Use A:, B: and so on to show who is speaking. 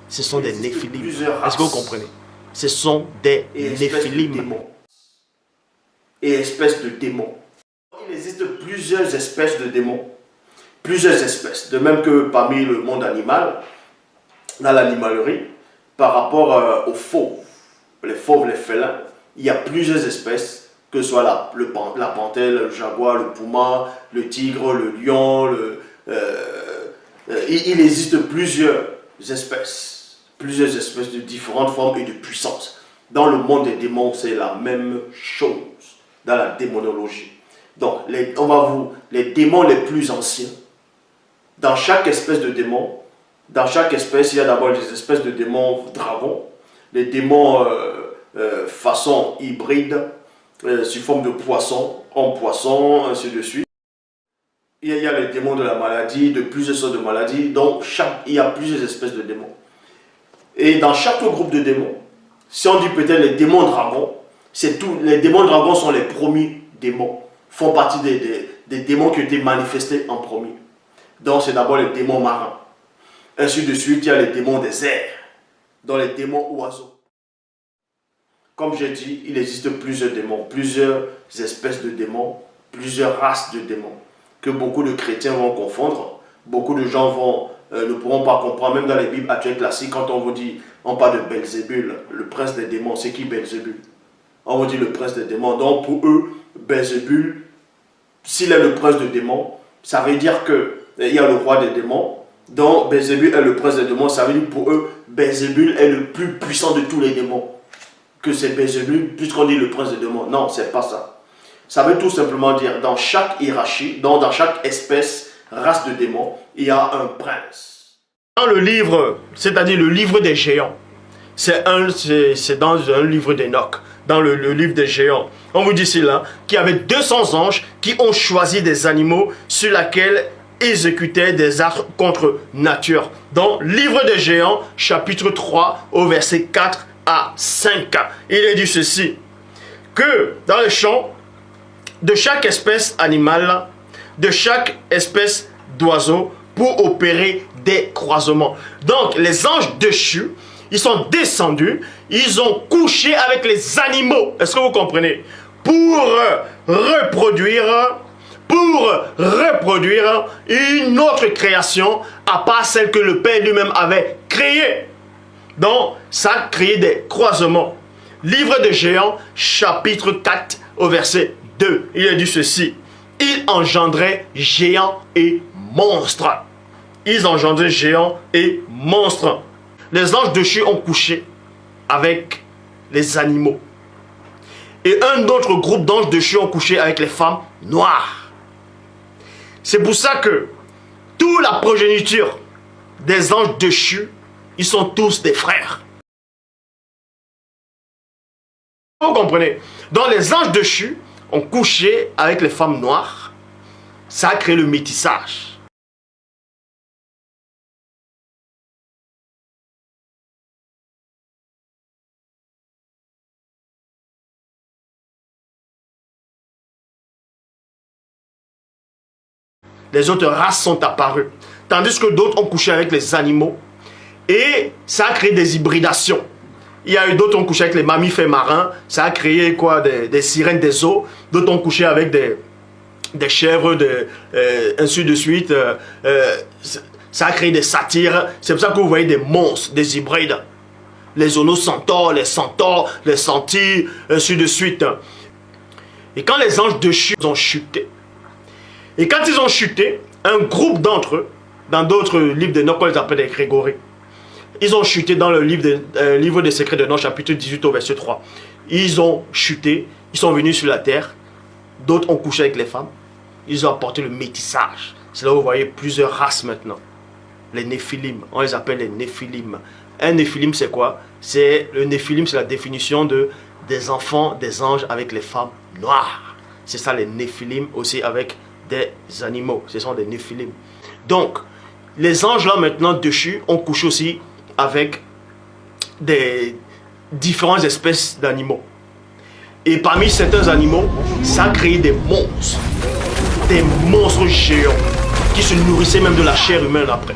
A: Ce sont des néphilim. Est-ce que vous comprenez? Ce sont des néphilim.
B: Et espèces de démons. Il existe plusieurs espèces de démons. Plusieurs espèces. De même que parmi le monde animal, dans l'animalerie, par rapport aux fauves, les félins, il y a plusieurs espèces, que ce soit la panthère, le jaguar, le puma, le tigre, le lion, il existe plusieurs espèces de différentes formes et de puissances. Dans le monde des démons, c'est la même chose, dans la démonologie. Donc, les démons les plus anciens, dans chaque espèce de démon, dans chaque espèce, il y a d'abord des espèces de démons dragons, les démons façon hybride, sous forme de poisson, en poisson, ainsi de suite. Il y a les démons de la maladie, de plusieurs sortes de maladies, donc il y a plusieurs espèces de démons. Et dans chaque groupe de démons, si on dit peut-être les démons dragons, les démons dragons sont les premiers démons, font partie des démons qui ont été manifestés en premier. Donc c'est d'abord les démons marins. Ainsi de suite, il y a les démons des airs, dans les démons oiseaux. Comme j'ai dit, il existe plusieurs démons, plusieurs espèces de démons, plusieurs races de démons, que beaucoup de chrétiens vont confondre. Beaucoup de gens ne pourront pas comprendre, même dans les Bibles actuelles classiques, quand on vous dit, on parle de Belzébul, le prince des démons. C'est qui Belzébul? On vous dit le prince des démons. Donc pour eux, Belzébul, s'il est le prince des démons, ça veut dire qu'il y a le roi des démons. Donc Belzébul est le prince des démons. Ça veut dire pour eux, Belzébul est le plus puissant de tous les démons. Que c'est Belzébul, puisqu'on dit le prince des démons. Non, c'est pas ça. Ça veut tout simplement dire, dans chaque hiérarchie, dans chaque espèce, race de démons, il y a un prince.
A: Dans le livre, c'est-à-dire le livre des géants, c'est dans un livre d'Enoch, dans le livre des géants. On vous dit cela, qu'il y avait 200 anges qui ont choisi des animaux sur lesquels exécutaient des arts contre nature. Dans le livre des géants, chapitre 3, au verset 4 à 5, il est dit ceci, que dans les champs, de chaque espèce animale, de chaque espèce d'oiseau, pour opérer des croisements. Donc, les anges déchus, ils sont descendus, ils ont couché avec les animaux. Est-ce que vous comprenez? Pour reproduire une autre création, à part celle que le Père lui-même avait créée. Donc, ça a créé des croisements. Livre de Géants, chapitre 4, au verset 2. Il a dit ceci. Ils engendraient géants et monstres. Ils engendraient géants et monstres. Les anges déchus ont couché avec les animaux. Et un autre groupe d'anges déchus ont couché avec les femmes noires. C'est pour ça que toute la progéniture des anges déchus, ils sont tous des frères. Vous comprenez? Donc les anges déchus ont couché avec les femmes noires. Ça a créé le métissage. Les autres races sont apparues. Tandis que d'autres ont couché avec les animaux. Et ça a créé des hybridations. Il y a eu d'autres qui ont couché avec les mammifères marins. Ça a créé quoi? Des sirènes des eaux. D'autres ont couché avec des chèvres, ainsi de suite. Ça a créé des satyres. C'est pour ça que vous voyez des monstres, des hybrides. Les onocentaures, les centaures, les satyres, ainsi de suite. Et quand les anges déchus ont chuté, et quand ils ont chuté, un groupe d'entre eux, dans d'autres livres de Noc, on les appelle des Grégory, ils ont chuté dans le livre des secrets de Noc, chapitre 18 au verset 3. Ils ont chuté, ils sont venus sur la terre, d'autres ont couché avec les femmes, ils ont apporté le métissage. C'est là où vous voyez plusieurs races maintenant. Les néphilim, on les appelle les néphilim. Un néphilim c'est quoi? Le néphilim c'est la définition des enfants, des anges avec les femmes noires. C'est ça les néphilim aussi avec des animaux. Ce sont des néphilim. Donc, les anges là maintenant déchus ont couché aussi avec des différentes espèces d'animaux. Et parmi certains animaux, ça a créé des monstres géants qui se nourrissaient même de la chair humaine après.